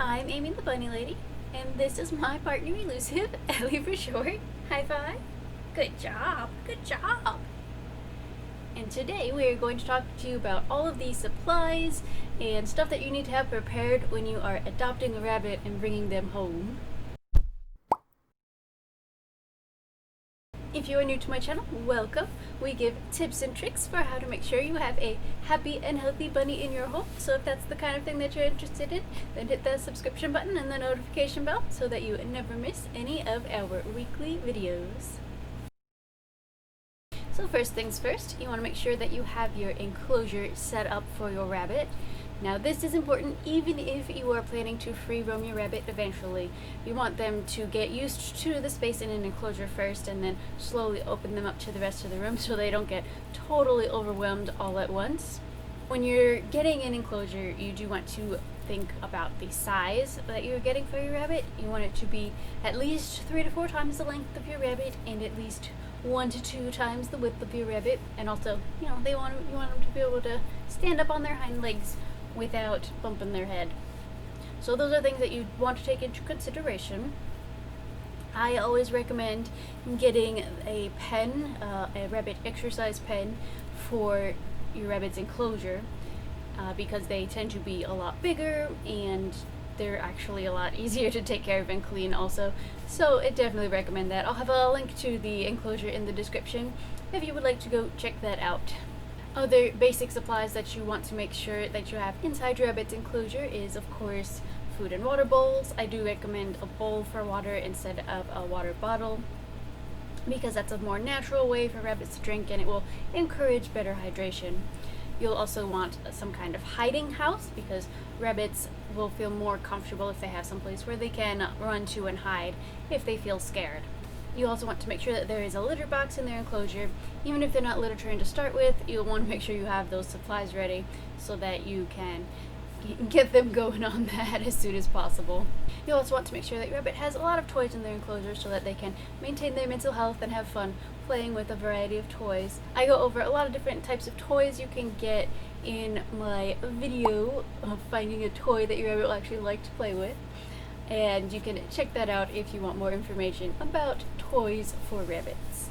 I'm Amy the Bunny Lady, and this is my partner Elusive, Ellie for short. High five. Good job, good job. And today we are going to talk to you about all of these supplies and stuff that you need to have prepared when you are adopting a rabbit and bringing them home. If you are new to my channel, welcome. We give tips and tricks for how to make sure you have a happy and healthy bunny in your home. So if that's the kind of thing that you're interested in, then hit the subscription button and the notification bell so that you never miss any of our weekly videos. So first things first, you want to make sure that you have your enclosure set up for your rabbit. Now this is important even if you are planning to free roam your rabbit eventually. You want them to get used to the space in an enclosure first and then slowly open them up to the rest of the room so they don't get totally overwhelmed all at once. When you're getting an enclosure, you do want to think about the size that you're getting for your rabbit. You want it to be at least 3 to 4 times the length of your rabbit and at least 1 to 2 times the width of your rabbit. And also, you want them to be able to stand up on their hind legs without bumping their head. So those are things that you want to take into consideration. I always recommend getting a pen, a rabbit exercise pen for your rabbit's enclosure because they tend to be a lot bigger and they're actually a lot easier to take care of and clean also. So I definitely recommend that. I'll have a link to the enclosure in the description if you would like to go check that out. Other basic supplies that you want to make sure that you have inside your rabbit's enclosure is, of course, food and water bowls. I do recommend a bowl for water instead of a water bottle because that's a more natural way for rabbits to drink and it will encourage better hydration. You'll also want some kind of hiding house because rabbits will feel more comfortable if they have some place where they can run to and hide if they feel scared. You also want to make sure that there is a litter box in their enclosure. Even if they're not litter trained to start with, you'll want to make sure you have those supplies ready so that you can get them going on that as soon as possible. You also want to make sure that your rabbit has a lot of toys in their enclosure so that they can maintain their mental health and have fun playing with a variety of toys. I go over a lot of different types of toys you can get in my video of finding a toy that your rabbit will actually like to play with. And you can check that out if you want more information about toys for rabbits.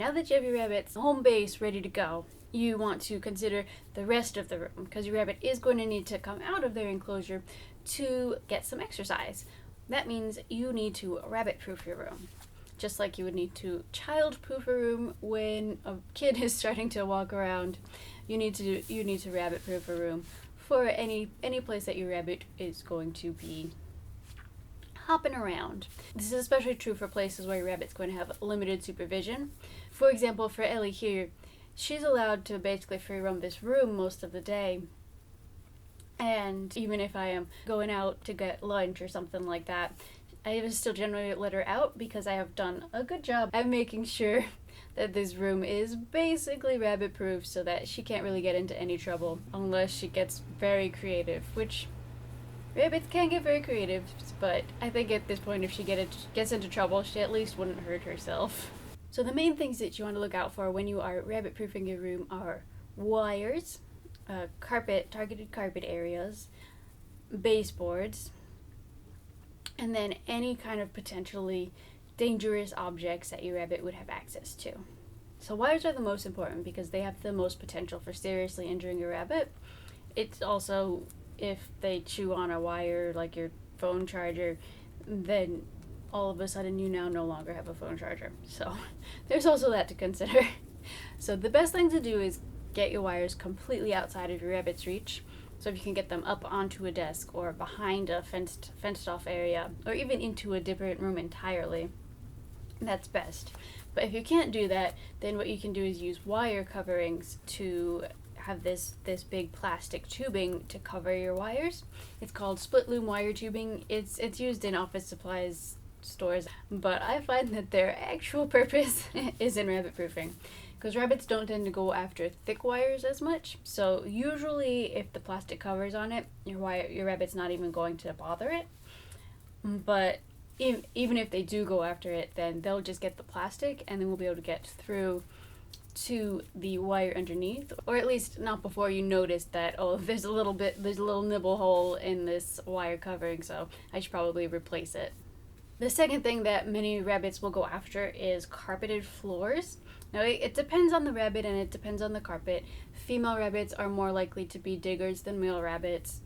Now that you have your rabbit's home base ready to go, you want to consider the rest of the room because your rabbit is going to need to come out of their enclosure to get some exercise. That means you need to rabbit-proof your room. Just like you would need to child-proof a room when a kid is starting to walk around, you need to rabbit-proof a room for any place that your rabbit is going to be hopping around. This is especially true for places where your rabbit's going to have limited supervision. For example, for Ellie here, she's allowed to basically free roam this room most of the day. And even if I am going out to get lunch or something like that, I still generally let her out because I have done a good job at making sure that this room is basically rabbit proof so that she can't really get into any trouble unless she gets very creative, which rabbits can get very creative, but I think at this point if she gets into trouble, she at least wouldn't hurt herself. So the main things that you want to look out for when you are rabbit proofing your room are wires, targeted carpet areas, baseboards, and then any kind of potentially dangerous objects that your rabbit would have access to. So wires are the most important because they have the most potential for seriously injuring your rabbit. It's also, if they chew on a wire like your phone charger, then all of a sudden you now no longer have a phone charger. So there's also that to consider. So the best thing to do is get your wires completely outside of your rabbit's reach. So if you can get them up onto a desk or behind a fenced off area or even into a different room entirely, that's best. But if you can't do that, then what you can do is use wire coverings to have this big plastic tubing to cover your wires. It's called split loom wire tubing. It's used in office supplies stores, but I find that their actual purpose is in rabbit proofing. Because rabbits don't tend to go after thick wires as much, so usually if the plastic covers on it, your rabbit's not even going to bother it. But even if they do go after it, then they'll just get the plastic and then we'll be able to get through to the wire underneath, or at least not before you notice that, oh, there's a little nibble hole in this wire covering, so I should probably replace it. The second thing that many rabbits will go after is carpeted floors. Now, it depends on the rabbit and it depends on the carpet. Female rabbits are more likely to be diggers than male rabbits.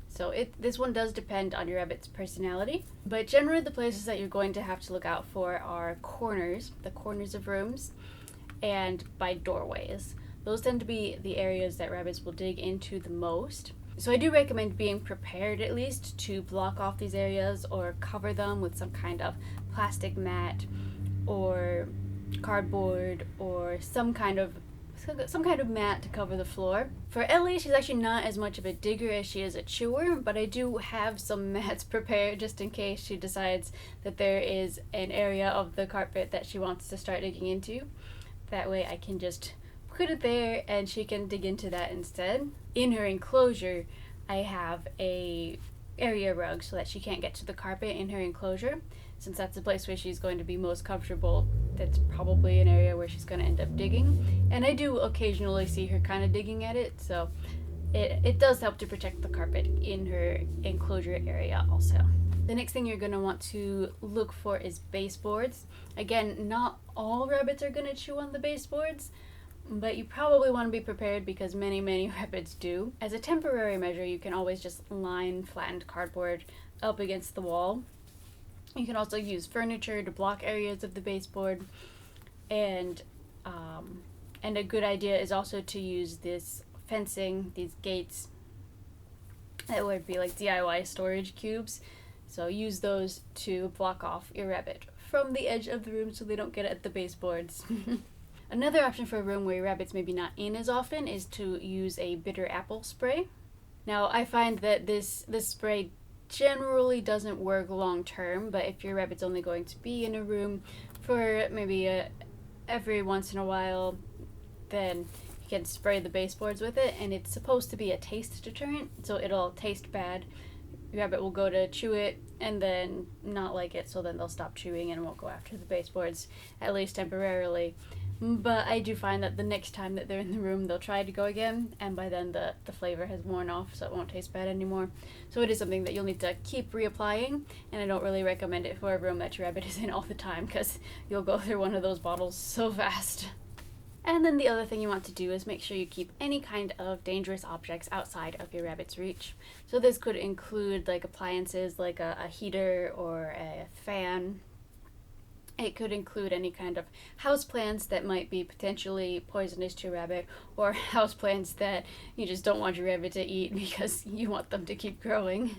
So this one does depend on your rabbit's personality. But generally the places that you're going to have to look out for are corners, the corners of rooms, and by doorways. Those tend to be the areas that rabbits will dig into the most. So I do recommend being prepared at least to block off these areas or cover them with some kind of plastic mat or cardboard or some kind of mat to cover the floor. For Ellie, she's actually not as much of a digger as she is a chewer, but I do have some mats prepared just in case she decides that there is an area of the carpet that she wants to start digging into. That way I can just put it there and she can dig into that instead. In her enclosure, I have a area rug so that she can't get to the carpet in her enclosure. Since that's the place where she's going to be most comfortable, that's probably an area where she's going to end up digging. And I do occasionally see her kind of digging at it, so it does help to protect the carpet in her enclosure area also. The next thing you're going to want to look for is baseboards. Again, not all rabbits are going to chew on the baseboards, but you probably want to be prepared because many rabbits do. As a temporary measure, you can always just line flattened cardboard up against the wall. You can also use furniture to block areas of the baseboard, and a good idea is also to use this fencing, these gates that would be like DIY storage cubes. So use those to block off your rabbit from the edge of the room so they don't get at the baseboards. Another option for a room where your rabbit's maybe not in as often is to use a bitter apple spray. Now, I find that this spray generally doesn't work long term, but if your rabbit's only going to be in a room for maybe every once in a while, then you can spray the baseboards with it, and it's supposed to be a taste deterrent, so it'll taste bad. Your rabbit will go to chew it and then not like it, so then they'll stop chewing and won't go after the baseboards, at least temporarily. But I do find that the next time that they're in the room, they'll try to go again, and by then the flavor has worn off, so it won't taste bad anymore. So it is something that you'll need to keep reapplying, and I don't really recommend it for a room that your rabbit is in all the time, because you'll go through one of those bottles so fast. And then the other thing you want to do is make sure you keep any kind of dangerous objects outside of your rabbit's reach. So this could include like appliances like a heater or a fan. It could include any kind of houseplants that might be potentially poisonous to your rabbit, or houseplants that you just don't want your rabbit to eat because you want them to keep growing.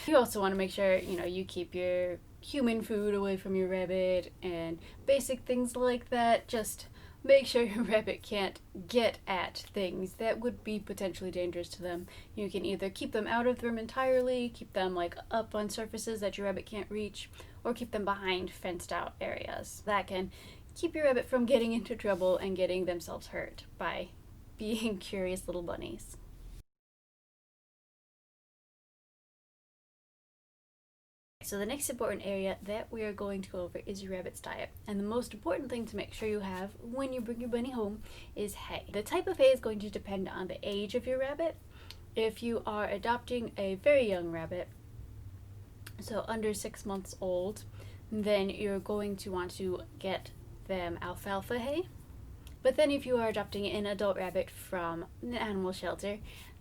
You also want to make sure, you keep your human food away from your rabbit and basic things like that. Just make sure your rabbit can't get at things that would be potentially dangerous to them. You can either keep them out of the room entirely, keep them like up on surfaces that your rabbit can't reach, or keep them behind fenced out areas. That can keep your rabbit from getting into trouble and getting themselves hurt by being curious little bunnies. So the next important area that we are going to go over is your rabbit's diet. And the most important thing to make sure you have when you bring your bunny home is hay. The type of hay is going to depend on the age of your rabbit. If you are adopting a very young rabbit, so under 6 months old, then you're going to want to get them alfalfa hay. But then if you are adopting an adult rabbit from an animal shelter,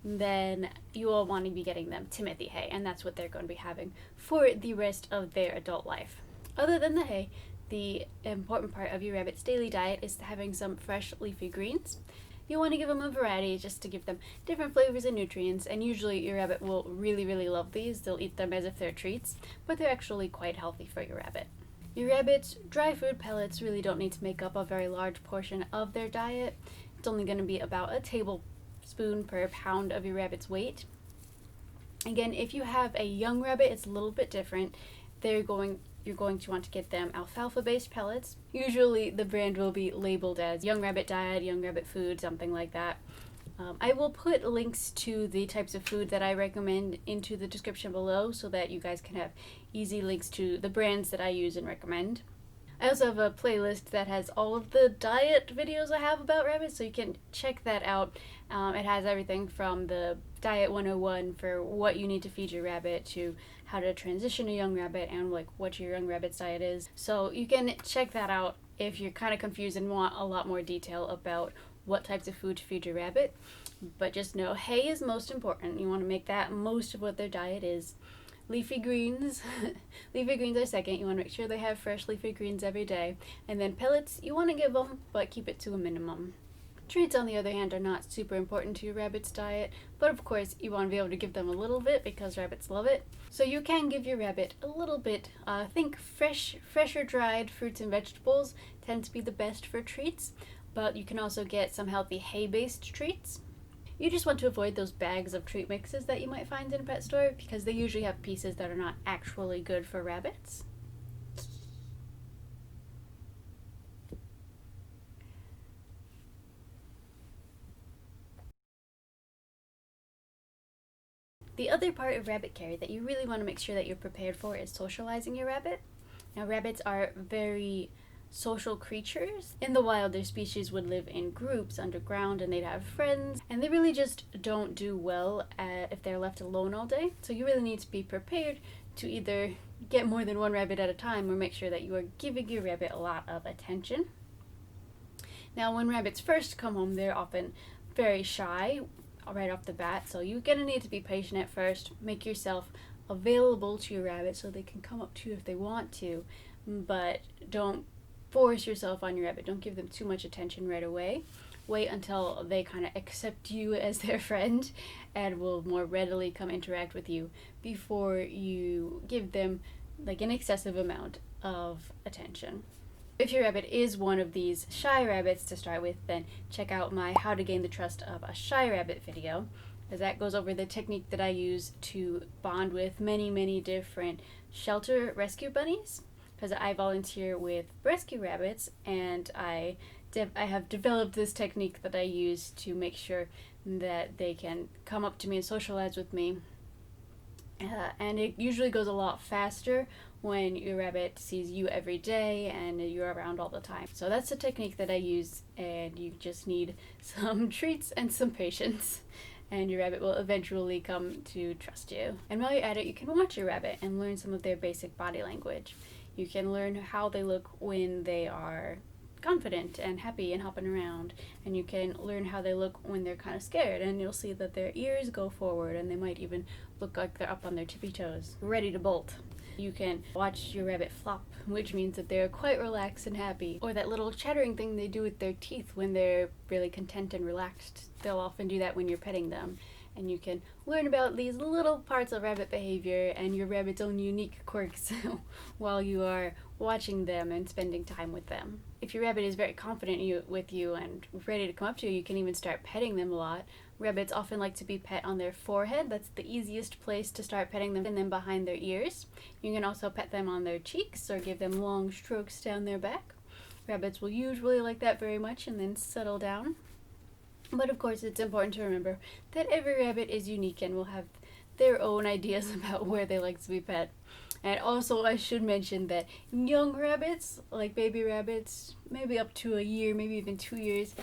then you will want to be getting them Timothy hay, and that's what they're going to be having for the rest of their adult life. Other than the hay, the important part of your rabbit's daily diet is having some fresh leafy greens. You want to give them a variety just to give them different flavors and nutrients, and usually your rabbit will really love these. They'll eat them as if they're treats, but they're actually quite healthy for your rabbit. Your rabbit's dry food pellets really don't need to make up a very large portion of their diet. It's only going to be about a tablespoon per pound of your rabbit's weight. Again, if you have a young rabbit, it's a little bit different. You're going to want to get them alfalfa-based pellets. Usually the brand will be labeled as Young Rabbit Diet, Young Rabbit Food, something like that. I will put links to the types of food that I recommend into the description below so that you guys can have easy links to the brands that I use and recommend. I also have a playlist that has all of the diet videos I have about rabbits, so you can check that out. It has everything from the Diet 101 for what you need to feed your rabbit to how to transition a young rabbit and like what your young rabbit's diet is. So you can check that out if you're kind of confused and want a lot more detail about what types of food to feed your rabbit. But just know hay is most important. You want to make that most of what their diet is. Leafy greens, leafy greens are second. You want to make sure they have fresh leafy greens every day. And then pellets, you want to give them, but keep it to a minimum. Treats, on the other hand, are not super important to your rabbit's diet, but of course you want to be able to give them a little bit because rabbits love it. So you can give your rabbit a little bit. Think fresh or dried fruits and vegetables tend to be the best for treats, but you can also get some healthy hay-based treats. You just want to avoid those bags of treat mixes that you might find in a pet store because they usually have pieces that are not actually good for rabbits. The other part of rabbit care that you really want to make sure that you're prepared for is socializing your rabbit. Now, rabbits are very social creatures. In the wild, their species would live in groups underground and they'd have friends, and they really just don't do well if they're left alone all day. So you really need to be prepared to either get more than one rabbit at a time or make sure that you are giving your rabbit a lot of attention. Now, when rabbits first come home, they're often very shy right off the bat, so you're gonna need to be patient at first. Make yourself available to your rabbit so they can come up to you if they want to, but don't force yourself on your rabbit. Don't give them too much attention right away. Wait until they kind of accept you as their friend and will more readily come interact with you before you give them like an excessive amount of attention. If your rabbit is one of these shy rabbits to start with, then check out my How to Gain the Trust of a Shy Rabbit video, as that goes over the technique that I use to bond with many different shelter rescue bunnies, because I volunteer with rescue rabbits and I have developed this technique that I use to make sure that they can come up to me and socialize with me. And it usually goes a lot faster when your rabbit sees you every day and you're around all the time. So that's the technique that I use, and you just need some treats and some patience, and your rabbit will eventually come to trust you. And while you're at it, you can watch your rabbit and learn some of their basic body language. You can learn how they look when they are confident and happy and hopping around, and you can learn how they look when they're kind of scared, and you'll see that their ears go forward and they might even look like they're up on their tippy toes, ready to bolt. You can watch your rabbit flop, which means that they're quite relaxed and happy, or that little chattering thing they do with their teeth when they're really content and relaxed. They'll often do that when you're petting them. And you can learn about these little parts of rabbit behavior and your rabbit's own unique quirks while you are watching them and spending time with them. If your rabbit is very confident with you and ready to come up to you, you can even start petting them a lot. Rabbits often like to be pet on their forehead. That's the easiest place to start petting them, and then behind their ears. You can also pet them on their cheeks or give them long strokes down their back. Rabbits will usually like that very much and then settle down. But of course, it's important to remember that every rabbit is unique and will have their own ideas about where they like to be pet. And also, I should mention that young rabbits, like baby rabbits, maybe up to a year, maybe even 2 years,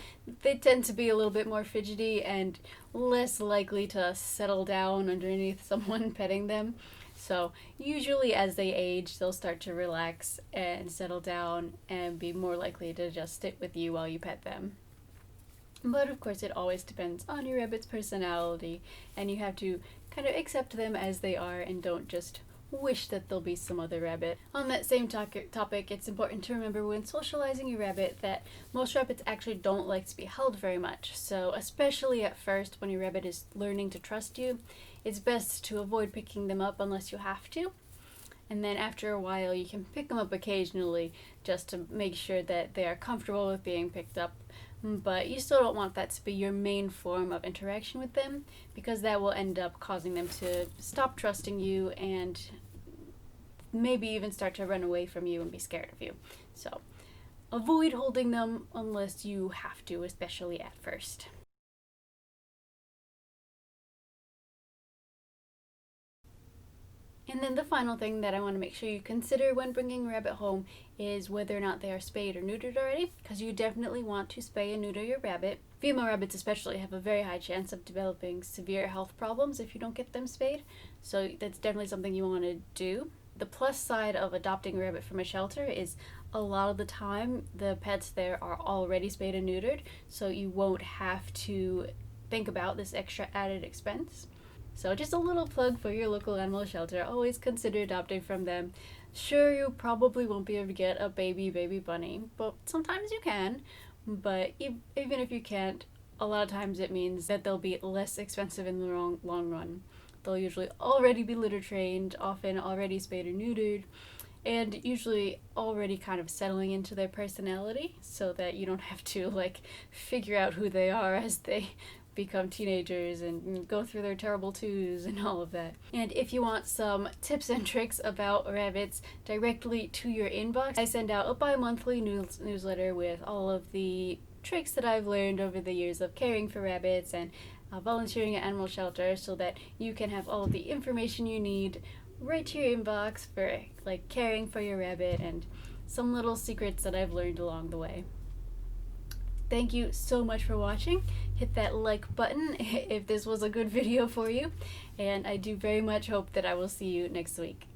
they tend to be a little bit more fidgety and less likely to settle down underneath someone petting them. So usually as they age, they'll start to relax and settle down and be more likely to just sit with you while you pet them. But of course, it always depends on your rabbit's personality, and you have to kind of accept them as they are and don't just wish that they'll be some other rabbit. On that same topic, it's important to remember when socializing your rabbit that most rabbits actually don't like to be held very much. So especially at first, when your rabbit is learning to trust you, it's best to avoid picking them up unless you have to. And then after a while, you can pick them up occasionally just to make sure that they are comfortable with being picked up. But you still don't want that to be your main form of interaction with them, because that will end up causing them to stop trusting you and maybe even start to run away from you and be scared of you. So avoid holding them unless you have to, especially at first. And then the final thing that I want to make sure you consider when bringing a rabbit home is whether or not they are spayed or neutered already, because you definitely want to spay and neuter your rabbit. Female rabbits especially have a very high chance of developing severe health problems if you don't get them spayed, so that's definitely something you want to do. The plus side of adopting a rabbit from a shelter is a lot of the time the pets there are already spayed and neutered, so you won't have to think about this extra added expense. So just a little plug for your local animal shelter. Always consider adopting from them. Sure, you probably won't be able to get a baby bunny, but sometimes you can. But even if you can't, a lot of times it means that they'll be less expensive in the long run. They'll usually already be litter trained, often already spayed or neutered, and usually already kind of settling into their personality so that you don't have to figure out who they are as they become teenagers and go through their terrible twos and all of that. And if you want some tips and tricks about rabbits directly to your inbox, I send out a bi-monthly newsletter with all of the tricks that I've learned over the years of caring for rabbits and volunteering at animal shelters, so that you can have all of the information you need right to your inbox for caring for your rabbit and some little secrets that I've learned along the way. Thank you so much for watching. Hit that like button if this was a good video for you, and I do very much hope that I will see you next week.